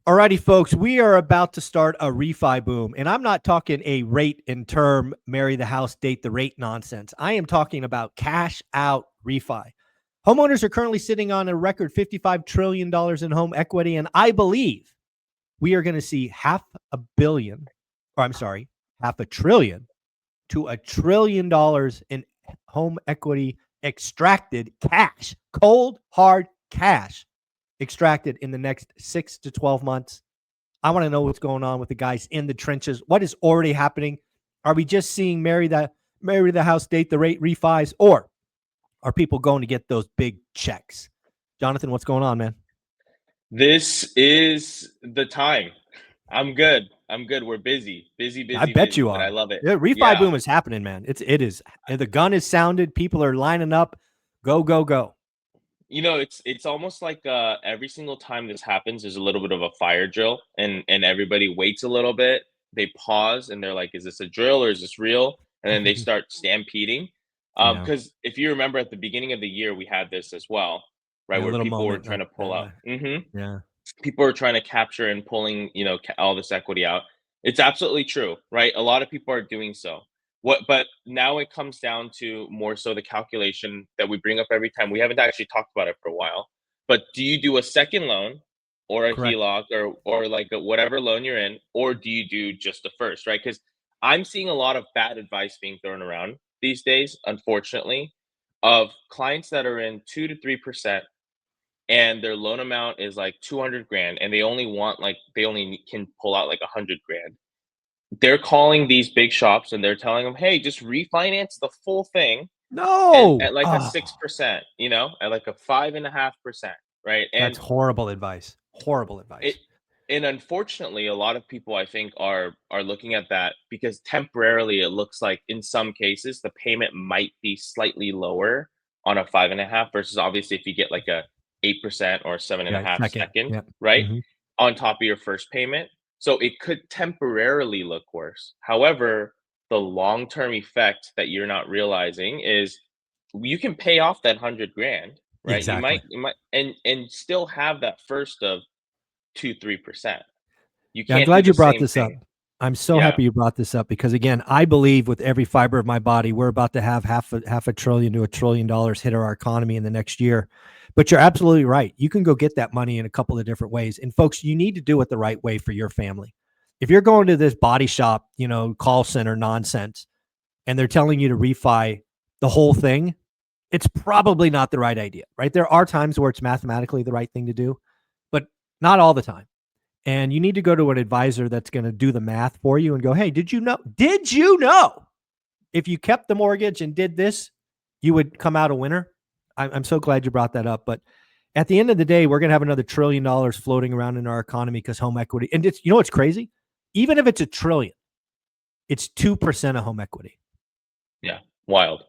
Alrighty, folks, we are about to start a refi boom. And I'm not talking a rate and term, marry the house, date the rate nonsense. I am talking about cash out refi. Homeowners are currently sitting on a record $55 trillion in home equity. And I believe we are going to see half a trillion to $1 trillion in home equity extracted cash, cold, hard cash extracted in the next 6 to 12 months. I want to know what's going on with the guys in the trenches. What is already happening? Are we just seeing marry the house, date the rate refis, or are people going to get those big checks? Jonathan, what's going on, man? This is the time. I'm good. I'm good. We're busy, busy, I busy, bet busy, you but I are. love it. Yeah, refi Yeah. boom is happening, man. It is. The gun is sounded. People are lining up. Go, go, go. It's almost like every single time this happens, there's a little bit of a fire drill, and everybody waits a little bit. They pause and they're like, "Is this a drill or is this real?" And then they start stampeding. Yeah. Because if you remember at the beginning of the year, we had this as well, right? Yeah, a Where little people were moment. trying to pull out. Yeah. People are trying to capture and pulling, all this equity out. It's absolutely true, right? A lot of people are doing so. But now it comes down to more so the calculation that we bring up every time. We haven't actually talked about it for a while. But do you do a second loan or a Correct. HELOC or like whatever loan you're in, or do you do just the first, right? Because I'm seeing a lot of bad advice being thrown around these days, unfortunately, of clients that are in 2 to 3% and their loan amount is like 200 grand and they only can pull out like 100 grand. They're calling these big shops and they're telling them, hey, just refinance the full thing and No. at like a Oh, 6%, at like a 5.5%, right? that's horrible advice. Horrible It advice. and unfortunately a lot of people I think are looking at that because temporarily it looks like in some cases the payment might be slightly lower on a 5.5 versus obviously if you get like a 8% or seven and a Yeah. half Second. second, Yep. right? Hmm. On top of your first payment. So it could temporarily look worse. However, the long-term effect that you're not realizing is you can pay off that 100 grand, right? Exactly. You might and still have that first of 2-3%. You Yeah, I'm can't do glad the you brought same this up. thing. I'm so Yeah. happy you brought this up because again, I believe with every fiber of my body, we're about to have half a trillion to $1 trillion hit our economy in the next year. But you're absolutely right. You can go get that money in a couple of different ways. And folks, you need to do it the right way for your family. If you're going to this body shop, call center nonsense, and they're telling you to refi the whole thing, it's probably not the right idea, right? There are times where it's mathematically the right thing to do, but not all the time. And you need to go to an advisor that's going to do the math for you and go, hey, did you know? Did you know if you kept the mortgage and did this, you would come out a winner? I'm so glad you brought that up. But at the end of the day, we're going to have another $1 trillion floating around in our economy because home equity. And it's, what's crazy? Even if it's a trillion, it's 2% of home equity. Yeah. Wild.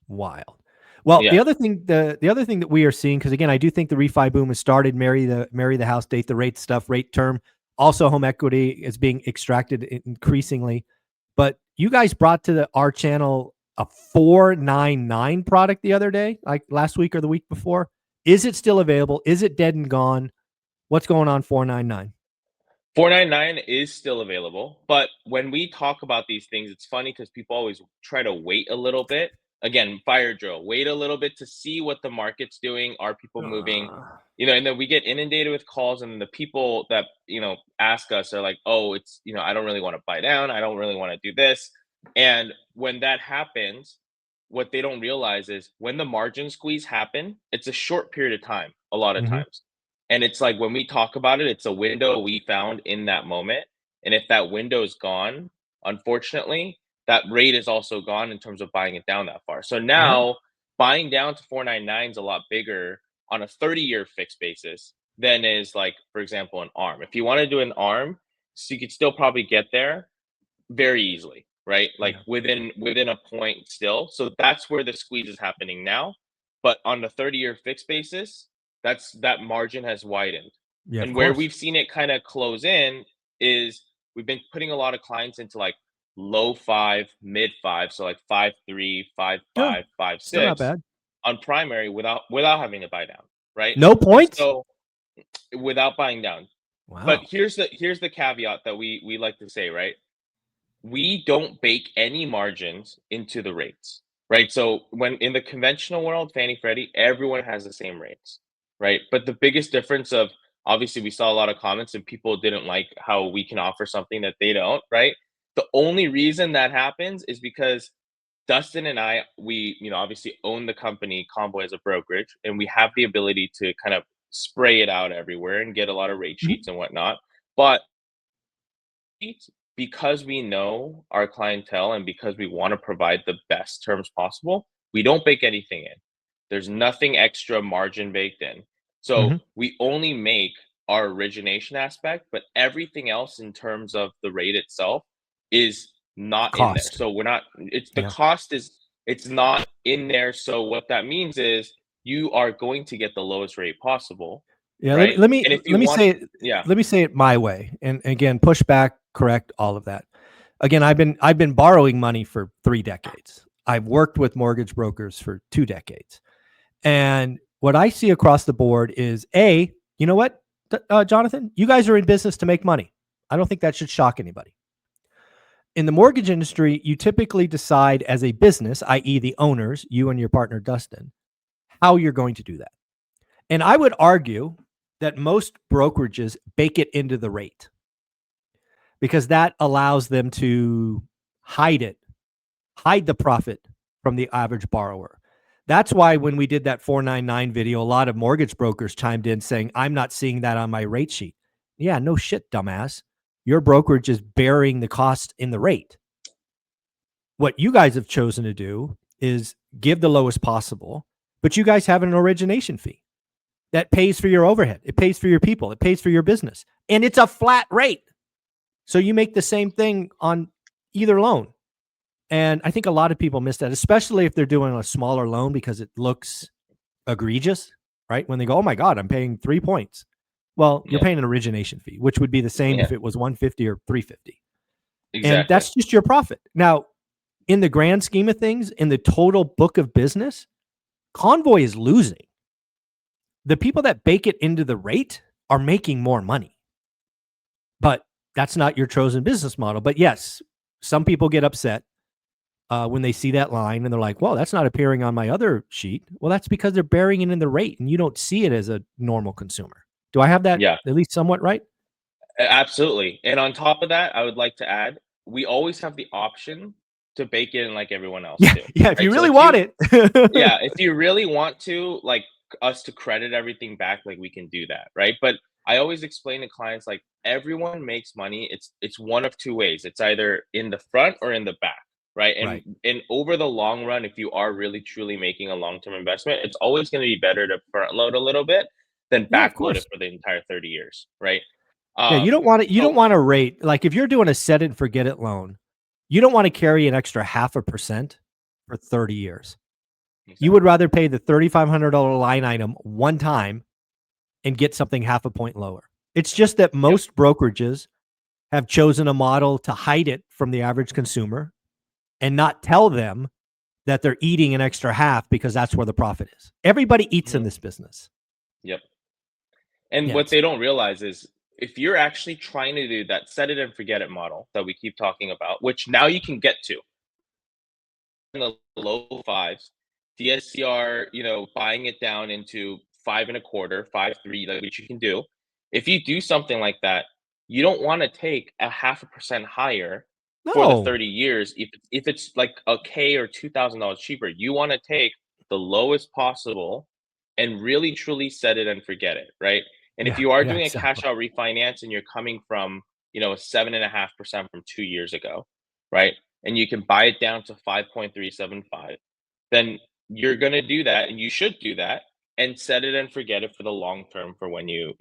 Wild. Well, the Yeah. other thing, the other thing that we are seeing, because again, I do think the refi boom has started. Marry the house, date the rate stuff, rate term. Also, home equity is being extracted increasingly. But you guys brought to our channel a 499 product the other day, like last week or the week before. Is it still available? Is it dead and gone? What's going on 499? 499 is still available, but when we talk about these things, it's funny because people always try to wait a little bit. Again, fire drill, wait a little bit to see what the market's doing. Are people moving? And then we get inundated with calls, and the people that ask us are like, "Oh, it's I don't really want to buy down. I don't really want to do this." And when that happens, what they don't realize is when the margin squeeze happen, it's a short period of time. A lot of Mhm. times. And it's like when we talk about it, it's a window we found in that moment. And if that window is gone, unfortunately, that rate is also gone in terms of buying it down that far. So Yeah. now buying down to 499 is a lot bigger on a 30-year fixed basis than is like, for example, an arm. If you want to do an arm, so you could still probably get there very easily, right? Like Yeah. within a point still. So that's where the squeeze is happening now. But on the 30-year fixed basis, that margin has widened. Yeah, of And where course. we've seen it kind of close in is we've been putting a lot of clients into like low five, mid five, so like 5.3, five Yeah. five, five Still not six bad. on primary without having to buy down, right? No And points? so without buying down. But Wow. here's the caveat that we like to say, right? We don't bake any margins into the rates, right? So when in the conventional world, Fannie Freddie, everyone has the same rates, right? But the biggest difference of obviously we saw a lot of comments and people didn't like how we can offer something that they don't, right? The only reason that happens is because Dustin and I, we, obviously own the company Convoy as a brokerage, and we have the ability to kind of spray it out everywhere and get a lot of rate Mhm. sheets and whatnot. But because we know our clientele and because we want to provide the best terms possible, we don't bake anything in. There's nothing extra margin baked in. So Mhm. we only make our origination aspect, but everything else in terms of the rate itself is not in there. Cost. So we're not, it's the Yeah. cost is, it's not in there. So what that means is you are going to get the lowest rate possible, Yeah, right? And if you let me want, say it yeah, let me say it my way, and again, push back, correct, all of that. Again, I've been borrowing money for 3 decades. I've worked with mortgage brokers for 2 decades. And what I see across the board is you know what, Jonathan, you guys are in business to make money. I don't think that should shock anybody. In the mortgage industry, you typically decide as a business, i.e., the owners, you and your partner Dustin, how you're going to do that. And I would argue that most brokerages bake it into the rate because that allows them to hide it, hide the profit from the average borrower. That's why when we did that 499 video, a lot of mortgage brokers chimed in saying, I'm not seeing that on my rate sheet. Yeah, no shit, dumbass. Your brokerage is bearing the cost in the rate. What you guys have chosen to do is give the lowest possible, but you guys have an origination fee that pays for your overhead. It pays for your people. It pays for your business. And it's a flat rate. So you make the same thing on either loan. And I think a lot of people miss that, especially if they're doing a smaller loan because it looks egregious, right? When they go, oh my God, I'm paying 3 points. Well, you're yeah, paying an origination fee, which would be the same yeah, if it was 150 or 350. And exactly. that's just your profit. Now, in the grand scheme of things, in the total book of business, Convoy is losing. The people that bake it into the rate are making more money. But that's not your chosen business model. But yes, some people get upset when they see that line and they're like, well, that's not appearing on my other sheet. Well, that's because they're bearing it in the rate and you don't see it as a normal consumer. Do I have that Yeah, at least somewhat right? absolutely. And on top of that, I would like to add, we always have the option to bake in like everyone else Yeah. too, Yeah. If you right? So really if want you, it. yeah, if you really want to, like us to credit everything back, like we can do that, right? But I always explain to clients like everyone makes money. It's one of two ways. It's either in the front or in the back, right? Right. And over the long run, if you are really truly making a long-term investment, it's always going to be better to front load a little bit than Yeah, of back load it course. for the entire 30 years, right? Yeah. You don't Um, want to, you don't so want to rate, like if you're doing a set it and forget it loan, you don't want to carry an extra 0.5% for 30 years. You would exactly. rather pay the $3,500 line item one time and get something half a point lower. It's just that Yep. most brokerages have chosen a model to hide it from the average consumer and not tell them that they're eating an extra half because that's where the profit is. Everybody eats in Mhm. this business. Yep. And Yeah. what they don't realize is if you're actually trying to do that set it and forget it model that we keep talking about, which now you can get to in the low fives, DSCR, buying it down into five and a quarter, 5.3, like which you can do. If you do something like that, you don't want to take a 0.5% higher for the No. 30 years if it's like a K or $2,000 cheaper. You want to take the lowest possible and really truly set it and forget it, right? And if Yeah. you are Yeah. doing a Exactly. cash out refinance and you're coming from, a 7.5% from 2 years ago, right? And you can buy it down to 5.375, then you're going to do that and you should do that and set it and forget it for the long term for when you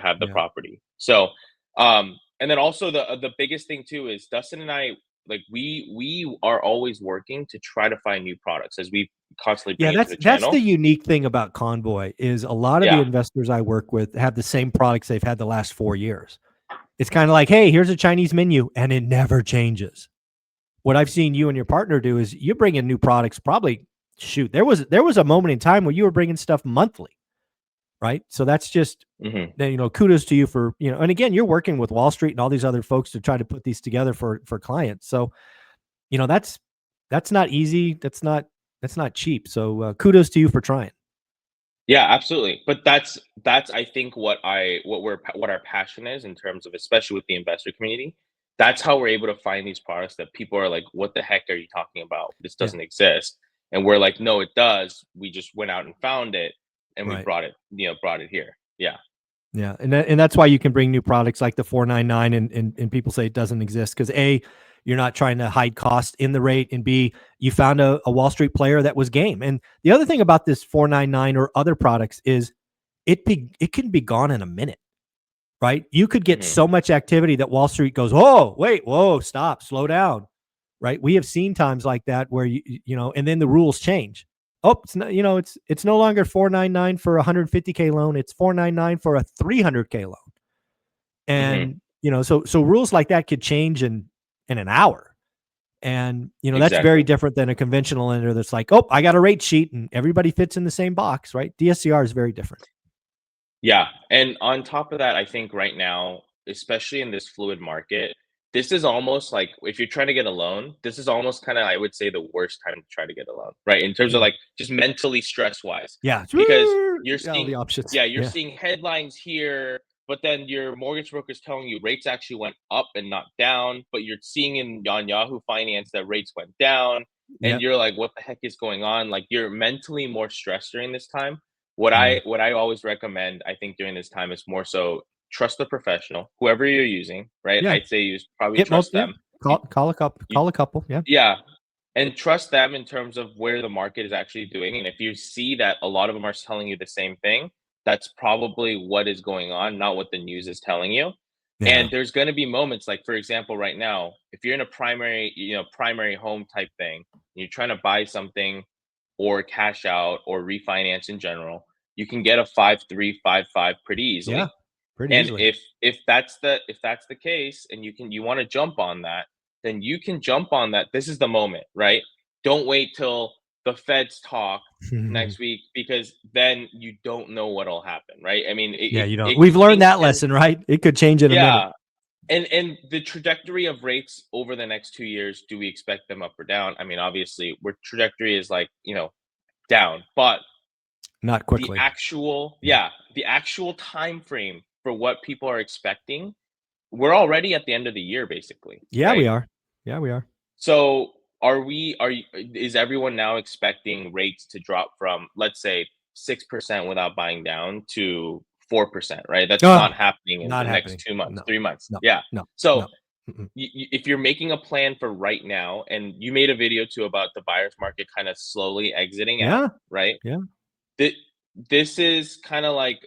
have the Yeah. property. So and then also the biggest thing too is Dustin and I, like we are always working to try to find new products as we constantly bring Yeah, it to the that's the channel. unique thing about Convoy is a lot of the Yeah. investors I work with have the same products they've had the last 4 years. It's kind of like, hey, here's a Chinese menu, and it never changes. What I've seen you and your partner do is you bring in new products. Probably, shoot, there was a moment in time where you were bringing stuff monthly. right? So that's just, Hmm. kudos to you for, and again, you're working with Wall Street and all these other folks to try to put these together for clients. So, that's not easy. That's not cheap. So kudos to you for trying. Yeah, absolutely. But that's I think what our passion is in terms of, especially with the investor community. That's how we're able to find these products that people are like, "What the heck are you talking about? This Yeah. doesn't exist." And we're like, "No, it does. We just went out and found it, and we Right. brought it here." Yeah. Yeah, and that's why you can bring new products like the 499, and people say it doesn't exist because A, you're not trying to hide cost in the rate, and B, you found a Wall Street player that was game. And the other thing about this 499 or other products is it can be gone in a minute, right? You could get Hmm. so much activity that Wall Street goes, "Oh, wait, whoa, stop, slow down." Right? We have seen times like that where and then the rules change. Oh, it's not, it's no longer 499 for a 150K loan. It's 499 for a 300K loan. Hmm. And, so rules like that could change in an hour. And, that's very Exactly. different than a conventional lender that's like, "Oh, I got a rate sheet and everybody fits in the same box," right? DSCR is very different. Yeah, and on top of that, I think right now, especially in this fluid market, this is almost like if you're trying to get a loan, this is almost kind of, I would say, the worst time to try to get a loan, right? In terms of Mm. like just mentally stress wise, Yeah. because you're Yeah, all the seeing, options. yeah, you're Yeah. seeing headlines here, but then your mortgage broker is telling you rates actually went up and not down, but you're seeing on Yahoo Finance that rates went down, and Yep. you're like, what the heck is going on? Like you're mentally more stressed during this time. Yeah. What I always recommend, I think, during this time is more so trust the professional, whoever you're using, right? Yeah. I'd say you probably Yep. trust Yeah. them. You, Call a couple. you, Call a couple. Yeah. yeah, and trust them in terms of where the market is actually doing. And if you see that a lot of them are telling you the same thing, that's probably what is going on, not what the news is telling you. Yeah. And there's going to be moments like, for example, right now, if you're in a primary home type thing, you're trying to buy something or cash out or refinance in general, you can get a 5.3, 5.5 pretty Yeah. easily. Pretty And easily. if that's the case and you want to jump on that, then you can jump on that. This is the moment, right? Don't wait till the feds talk next week, because then you don't know what'll happen, right? I mean, Yeah, we've it learned things that can, lesson, right? It could change in a minute. yeah. And the trajectory of rates over the next 2 years, do we expect them up or down? I mean, obviously, where trajectory is like, down, but Not the quickly. actual, yeah, the actual time frame for what people are expecting, we're already at the end of the year, basically, Yeah, we right? are. Yeah, we are. So is everyone now expecting rates to drop from, let's say, 6% without buying down to 4%, right? That's Oh, not happening in not the next happening. 2 months, No, 3 months. no, Yeah. no, So no. Mm-mm. if you're making a plan for right now, and you made a video too about the buyer's market kind of slowly exiting out, Yeah, right? yeah, Th- this is kind of like,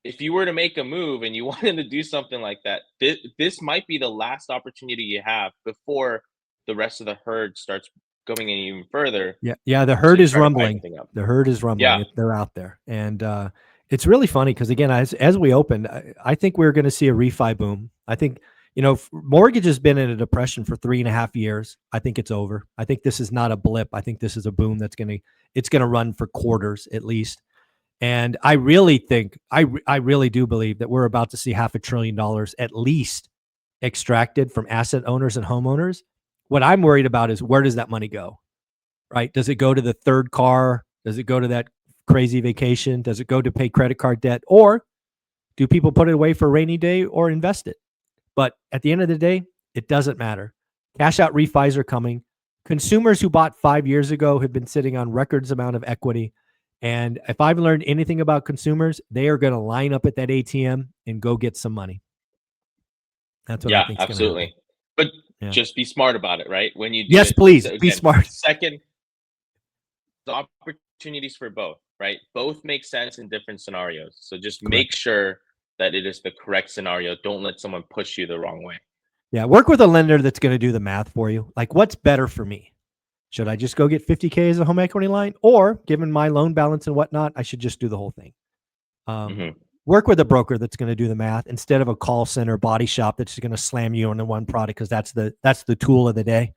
if you were to make a move and you wanted to do something like that, this might be the last opportunity you have before the rest of the herd starts going in even further yeah, yeah. The herd to is try to buy rumbling. everything up. The herd is rumbling. Yeah. They're out there, and it's really funny because again, as we opened, I think we're going to see a refi boom. I think mortgage has been in a depression for 3.5 years. I think it's over. I think this is not a blip. I think this is a boom it's gonna run for quarters at least. And I really think I really do believe that we're about to see $500 billion at least extracted from asset owners and homeowners. What I'm worried about is where does that money go? Right? Does it go to the third car? Does it go to that crazy vacation? Does it go to pay credit card debt? Or do people put it away for a rainy day or invest it? But at the end of the day, it doesn't matter. Cash out refis are coming. Consumers who bought 5 years ago have been sitting on records amount of equity. And if I've learned anything about consumers, they are going to line up at that ATM and go get some money. That's what I Yeah, think is going to happen. absolutely. But Yeah. just be smart about it, right? When you do Yes, it. please So be again, smart. second, the opportunities for both, right? Both make sense in different scenarios. So just make Correct. sure that it is the correct scenario. Don't let someone push you the wrong way. Yeah. Work with a lender that's going to do the math for you. Like, what's better for me? Should I just go get 50K as a home equity line? Or given my loan balance and whatnot, I should just do the whole thing. Hmm. Work with a broker that's going to do the math instead of a call center body shop that's going to slam you on the one product because that's the tool of the day.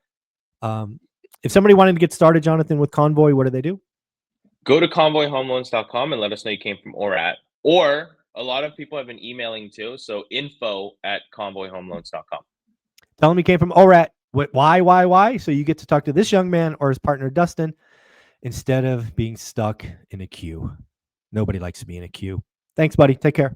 If somebody wanted to get started, Jonathan, with Convoy, what do they do? Go to convoyhomeloans.com and let us know you came from ORAT. Or a lot of people have been emailing too. So info@convoyhomeloans.com. Tell him he came from ORAT. Why? So you get to talk to this young man or his partner, Dustin, instead of being stuck in a queue. Nobody likes to be in a queue. Thanks, buddy. Take care.